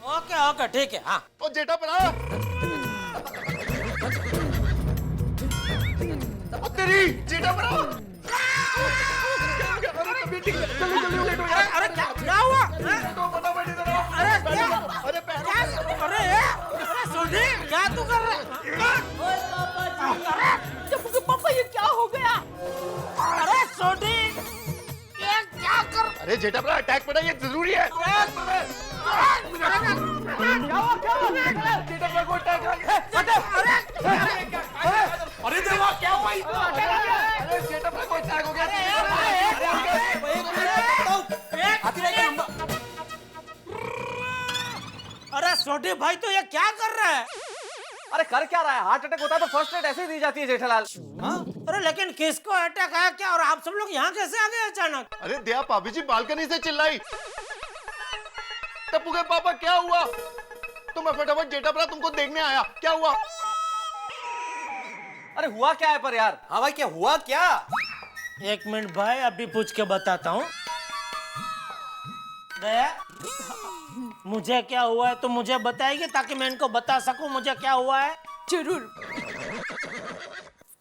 Okay okay ठीक है। हाँ ओ जेठा परा तेरी जेठा परा अरे क्या हुआ? अरे सोनी क्या तू कर रहा है? पापा ये क्या हो गया? अरे सोनी ये क्या कर? अरे जेठा परा अटैक पड़ा, ये जरूरी है। अरे देवा क्या हुआ? अरे जेठा परा को अटैक हो गया। अरे सोनी भाई तो ये क्या कर रहा है? अरे कर क्या रहा है? हार्ट अटैक होता है तो फर्स्ट एड ऐसे ही दी जाती है जेठालाल। अरे लेकिन किसको अटैक आया क्या, और आप सब लोग यहाँ कैसे आ गए अचानक? अरे दया भाभी जी बालकनी से चिल्लाई, टप्पू के पापा क्या हुआ? तो मैं फटाफट जेठा परा तुमको देखने आया, क्या हुआ? अरे हुआ क्या है पर यार? हाँ भाई क्या हुआ क्या? एक मिनट भाई, अभी पूछ के बताता हूँ। दया मुझे क्या हुआ है तो मुझे बताएगी ताकि मैं इनको बता सकूं मुझे क्या हुआ है। जरूर।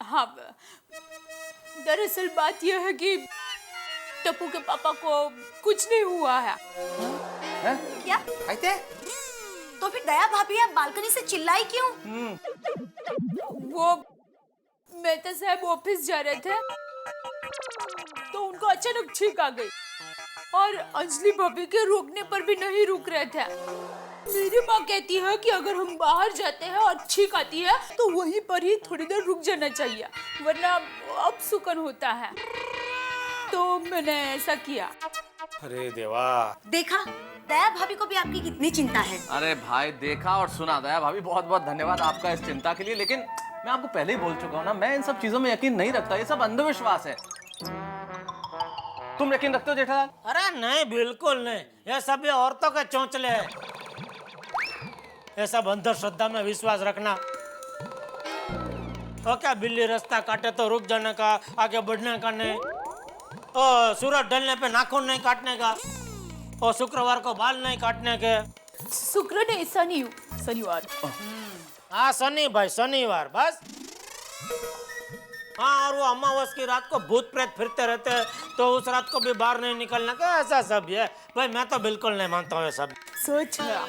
हाँ, दरअसल बात यह है कि टप्पू के पापा को कुछ नहीं हुआ है। क्या? आते? तो फिर दया भाभी आप बालकनी से चिल्लाई क्यों? वो मेहता साहब ऑफिस जा रहे थे तो उनको अचानक छींक आ गई और अंजलि भाभी के रोकने पर भी नहीं रुक रहे थे। मेरी माँ कहती है कि अगर हम बाहर जाते हैं और छींक आती है तो वहीं पर ही थोड़ी देर रुक जाना चाहिए, वरना अपसुकन होता है। तो मैंने ऐसा किया। अरे देवा। देखा, दया भाभी को भी आपकी कितनी चिंता है। अरे भाई देखा और सुना दया भाभी, बहुत बहुत धन्यवाद आपका इस चिंता के लिए। लेकिन मैं आपको पहले ही बोल चुका हूँ ना, मैं इन सब चीजों में यकीन नहीं रखता, ये सब अंधविश्वास है। तुम यकीन रखते हो जेठालाल? अरे नहीं, बिल्कुल नहीं, ये सब ये औरतों के चौंचले हैं। ये सब अंधश्रद्धा में विश्वास रखना। और क्या बिल्ली रास्ता काटे तो रुक जाने का, आगे बढ़ने का नहीं। और सूरज ढलने पे नाखून नहीं काटने का, और शुक्रवार को बाल नहीं काटने के। शुक्र नहीं, शनिवार। हाँ शनि भाई, शनिवार बस। हाँ, और वो अमावस की रात को भूत प्रेत फिरते रहते हैं तो उस रात को भी बाहर नहीं निकलने का, ऐसा सब है भाई। मैं तो बिल्कुल नहीं मानता हूँ ये सब। सोच रहा।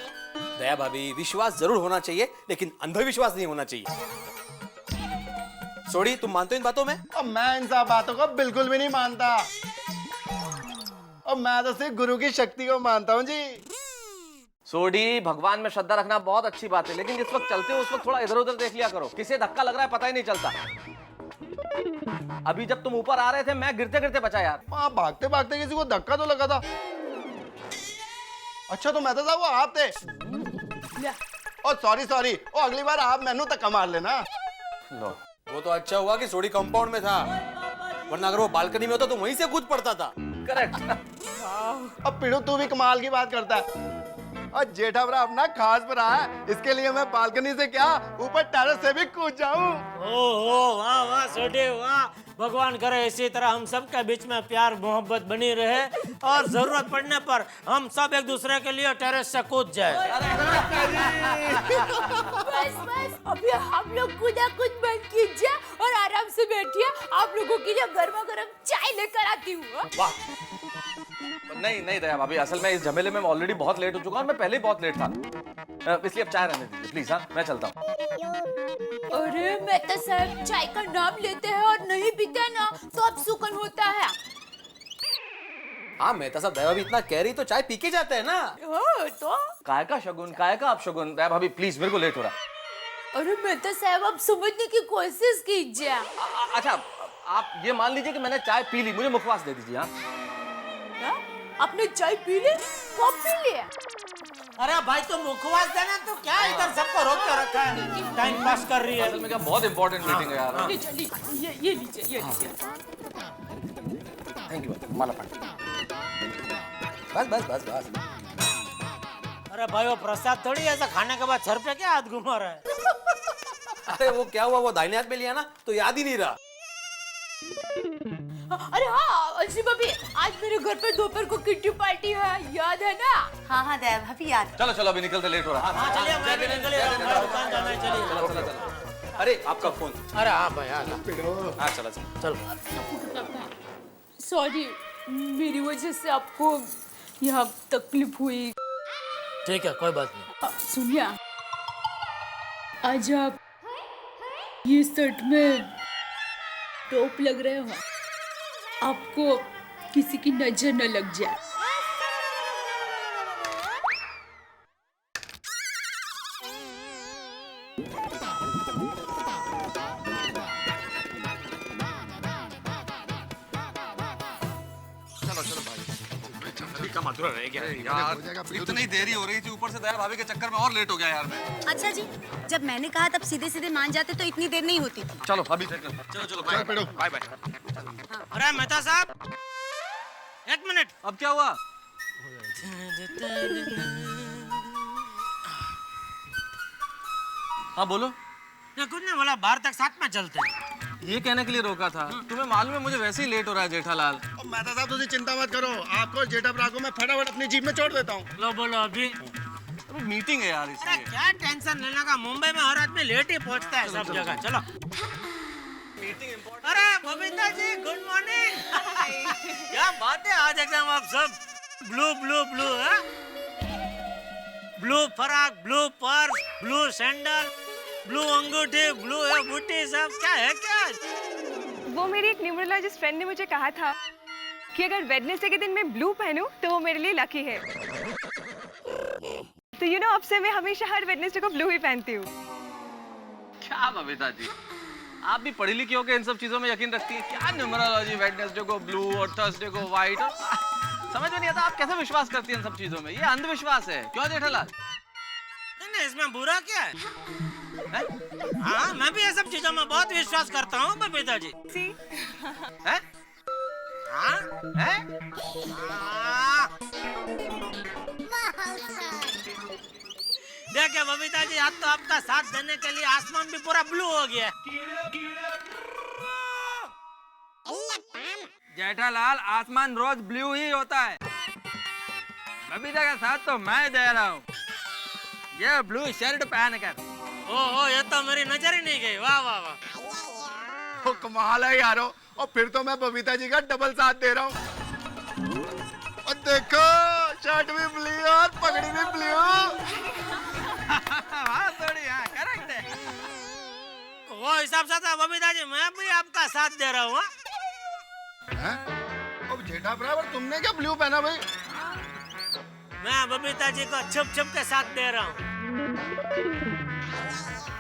दया भाभी विश्वास जरूर होना चाहिए लेकिन अंधविश्वास नहीं होना चाहिए। सोडी तुम मानते हो इन बातों में? और मैं इन सब बातों को बिल्कुल भी नहीं मानता, और मैं तो सिर्फ गुरु की शक्ति को मानता हूँ जी। सोडी, भगवान में श्रद्धा रखना बहुत अच्छी बात है, लेकिन जिस वक्त चलते हो उस वक्त थोड़ा इधर उधर देख लिया करो। किसे धक्का लग रहा है पता ही नहीं चलता। अभी जब तुम ऊपर आ रहे थे मैं गिरते गिरते बचा यार। वहाँ भागते भागते किसी को धक्का तो लगा था। अच्छा तो मैं तो साहब वो आप थे। ओ सॉरी, ओ अगली बार आप मैनू धक्का मार लेना। लो। वो तो अच्छा हुआ कि सोडी कंपाउंड में था, वरना अगर वो बालकनी में होता तो वहीं से कूद पड़ता था। करेक्ट। अब पिड़ू तू भी कमाल की बात करता है। और जेठा भरा अपना खास भरा है, इसके लिए मैं बालकनी से क्या ऊपर टेरेस से भी कूद जाऊं। ओह वाह वाह सोडी वाह, भगवान करे इसी तरह हम सब के बीच में प्यार मोहब्बत बनी रहे और जरूरत पड़ने पर हम सब एक दूसरे के लिए टेरेस से कूद जाए। बस अभी हम लोग कूद बंद कीजिए और आराम से बैठिए। आप लोगों के लिए गर्मा गर्म चाय लेकर आती हूँ। वाह। नहीं दया भाभी, असल में इस झमेले में ऑलरेडी बहुत लेट हो चुका हूं। मैं पहले ही बहुत लेट था, इसलिए अब चाय रहने दीजिए प्लीज। हाँ मैं चलता हूँ। अरे मेहता साहब चाय का नाम लेते हैं और नहीं पीते ना तो अपसुकन होता है। हाँ मेहता साहब, दया भाभी इतना कह रही तो चाय पी के जाते हैं ना। तो काय का शगुन, काय का अपशगुन। दया भाभी प्लीज, मेरे को लेट हो रहा। अरे मेहता साहब आप समझने की कोशिश कीजिए। अच्छा आप ये मान लीजिए कि मैंने चाय पी ली, मुझे मुखवास दे दीजिए। हाँ आपने चाय पी ली? कब पी ली? अरे भाई तुम मुखवास देना तो क्या इधर सबको रोक के रखा है, टाइम पास कर रही है। असल में क्या बहुत इंपॉर्टेंट मीटिंग है यार। ये लीजिए। थैंक यू माला पांडे। बस। अरे भाई वो प्रसाद थोड़ी ऐसा खाने के बाद सर पे क्या हाथ घुमा रहा है। अरे वो क्या हुआ, वो दाहिने हाथ में लिया ना तो याद ही नहीं रहा। अरे हाँ अंजलि भाभी, आज मेरे घर पे दोपहर को किट्टी पार्टी है, याद है ना? हाँ हाँ दया भाभी याद। चलो चलो अभी निकलते, लेट हो रहा है। हाँ चलिए, मैं भी निकल रहा हूँ, हमारी दुकान जाना है, चलिए। चलो चलो चलो। अरे आपका फोन। अरे हाँ भाई, हाँ हाँ चलो चलो। चलो। सॉरी, मेरी वजह से आपको यहाँ तकलीफ हुई। ठीक है, कोई बात नहीं। सुनिए, आज आप ये शर्ट में टॉप लग रहे हो, आपको किसी की नजर न लग जाए। यार इतनी देरी हो रही थी, ऊपर से दया भाभी के चक्कर में और लेट हो गया यार मैं। अच्छा जी, जब मैंने कहा तब सीधे सीधे मान जाते तो इतनी देर नहीं होती थी। चलो अभी चलो चलो बाय बाय बाय। अरे मेहता साहब, एक मिनट। अब क्या हुआ? हाँ बोलो। ये कुछ नहीं बोला, बाहर तक साथ में चलते हैं। ये कहने के लिए रोका था, तुम्हें मालूम है मुझे वैसे ही लेट हो रहा है जेठालाल। मेहता साहब तुझे चिंता मत करो, आपको जेठा भरा को मैं फटाफट अपनी जीप में छोड़ देता हूँ। लो बोलो अभी। अभी मीटिंग है यार अरे इसलिए। क्या टेंशन लेने का, मुंबई में हर आदमी लेट ही पहुंचता है सब जगह। चलो। Meeting important. अरे बबीता जी, गुड मॉर्निंग। क्या बात है, आज एकदम आप सब ब्लू ब्लू ब्लू है। ब्लू फराक, blue purse, blue sandal, blue अंगूठी, ब्लू है बूटी, सब क्या है क्या? वो मेरी एक न्यूमरोलॉजिस्ट फ्रेंड ने मुझे कहा था कि अगर वेडनेसडे के दिन मैं ब्लू पहनूं तो वो मेरे लिए लकी है। तो यू नो, अब से मैं हमेशा हर वेडनेसडे को ब्लू ही पहनती हूँ। क्या बबीता जी, आप भी पढ़ी लिखी होकर इन सब चीजों में यकीन रखती है क्या? न्यूमरोलॉजी, वेडनेसडे को ब्लू और थर्सडे को व्हाइट, समझ में नहीं आता आप कैसे विश्वास करती हैं इन सब चीजों में। ये अंधविश्वास है, क्यों जेठालाल? नहीं, इसमें बुरा क्या है? हाँ, मैं भी ये सब चीजों में बहुत विश्वास करता हूँ बबीता जी। सी, हैं? हाँ? हैं? हाँ। देखिए बबीता जी, आज तो आपका साथ देने के लिए आसमान भी पूरा ब्लू हो गया। जेठालाल, आसमान रोज ब्लू ही होता है। बबीता का साथ तो मैं दे रहा हूँ, ये ब्लू शर्ट पहन कर। ओहो, ये तो मेरी नजर ही नहीं गई। वाह वाह वाह। ओ कमाल है यारो, और फिर तो मैं बबीता जी का डबल साथ दे रहा हूँ। और देखो, शर्ट भी ब्लू और पगड़ी भी ब्लू। हाँ थोड़ी, हाँ करेक्ट है। वो हिसाब से तो बबीता जी मैं भी आपका साथ दे रहा हूँ। अब जेठा बराबर तुमने क्या ब्लू पहना भाई? मैं बबीता जी को छुप छुप के साथ दे रहा हूँ।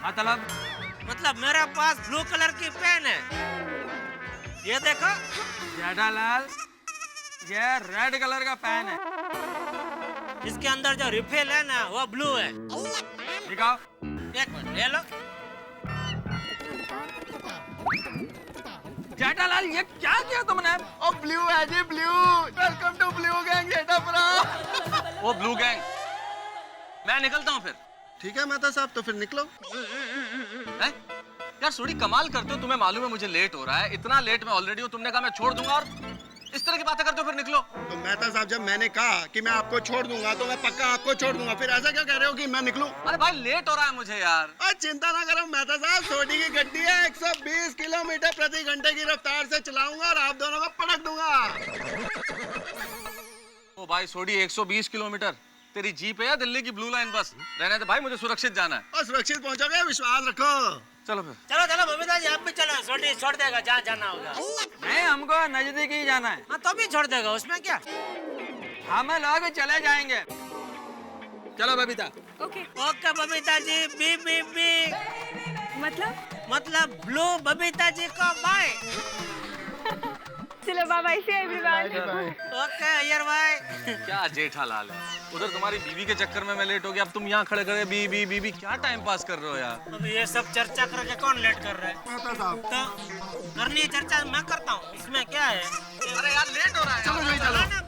मतलब मेरे पास ब्लू कलर की पेन है, ये देखो। जेठालाल, ये रेड कलर का पेन है। इसके अंदर जो रिफिल है ना, वो ब्लू है। दिखाओ। एक मिनट, ये लो। जेठालाल, ये क्या किया तुमने? ओ ब्लू है जी, blue. Welcome to blue gang Jetha बरा। वो ब्लू गैंग, मैं निकलता हूँ फिर। ठीक है मेहता साहब, तो फिर निकलो। हैं? यार थोड़ी कमाल करते हो, तुम्हें मालूम है मुझे लेट हो रहा है, इतना लेट मैं ऑलरेडी हूँ, तुमने कहा मैं छोड़ दूंगा और इस तरह की बातें करते हो, फिर निकलो। तो मेहता साहब, जब मैंने कहा कि मैं आपको छोड़ दूंगा तो मैं पक्का आपको छोड़ दूंगा, फिर ऐसा क्या कह रहे हो कि मैं निकलूं? अरे भाई लेट हो रहा है मुझे यार। अरे चिंता ना करो मेहता साहब, सोडी की गड्डी है, 120 किलोमीटर प्रति घंटे की रफ्तार से चलाऊंगा और आप दोनों को पटक दूंगा। ओ भाई सोडी, 120 किलोमीटर? तेरी जीप है या दिल्ली की ब्लू लाइन बस? रहने दे भाई, मुझे सुरक्षित जाना है। और सुरक्षित पहुंचोगे, विश्वास रखो। चलो फिर। चलो चलो बबीता जी, आप भी चलो। छोटी छोड़ देगा जहाँ जाना होगा। नहीं, हमको नजदीक ही जाना है। हाँ तो भी छोड़ देगा, उसमें क्या? हम लोग चले जाएंगे। चलो Babita. Okay. Okay Babita ji, B B B. मतलब ब्लू बबीता जी को बाय। चलो बाय बाय से एवरीवन। ओके अय्यर भाई। क्या जेठालाल है, उधर तुम्हारी बीवी के चक्कर में मैं लेट हो गया, अब तुम यहाँ खड़े खड़े बी बी बी बी क्या टाइम पास कर रहे हो यार? अब ये सब चर्चा करके कौन लेट कर रहा है? मेहता साहब, तो करनी चर्चा मैं करता हूँ, इसमें क्या है? अरे यार लेट हो रहा है। चलो भाई चलो। ना